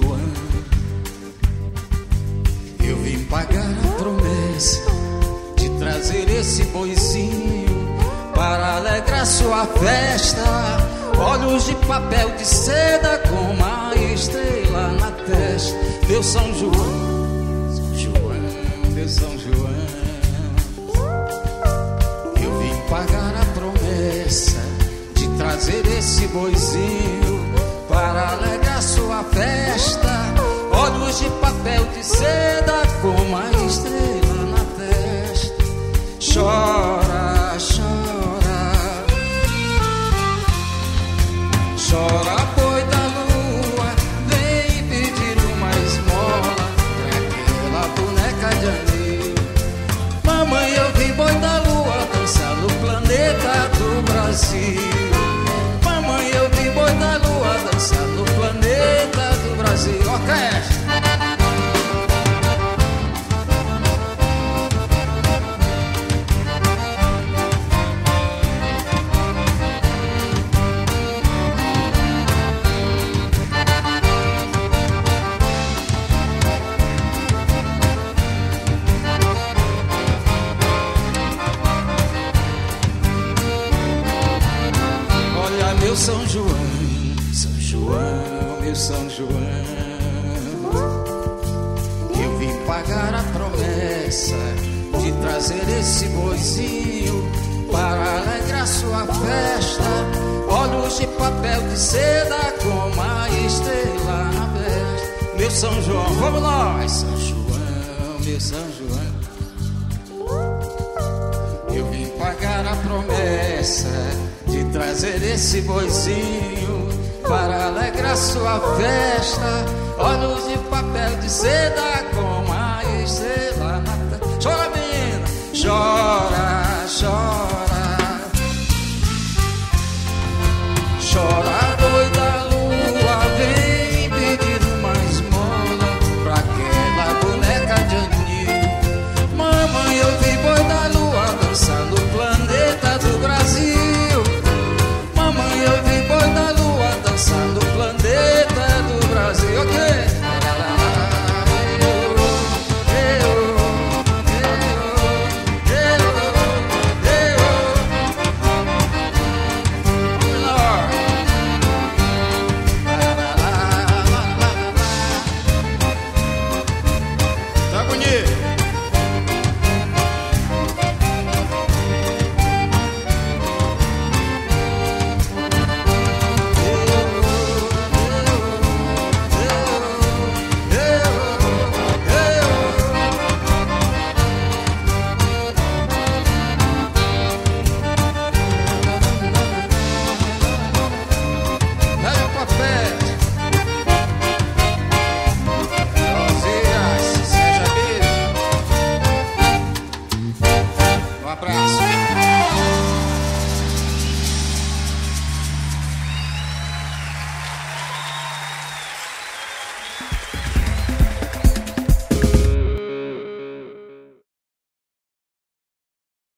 João. Eu vim pagar a promessa de trazer esse boizinho para alegrar sua festa. Olhos de papel de seda com uma estrela na testa. Meu São João, São João, meu São João. Eu vim pagar a promessa de trazer esse boizinho para alegrar sua festa. Olhos de papel de seda com uma estrela na testa. Chora, chora, chora, boi da lua, vem pedir uma esmola pra aquela boneca de anil. Mamãe, eu vi boi da lua dançar no planeta do Brasil. Mamãe, eu vi boi da lua dançar no planeta do Brasil. Orquestra! Meu São João, São João, meu São João. Eu vim pagar a promessa de trazer esse boizinho para alegrar sua festa. Olhos de papel de seda com uma estrela na festa. Meu São João, vamos nós! São João, meu São João. Eu vim pagar a promessa de trazer esse boizinho para alegrar sua festa. Olhos de papel de seda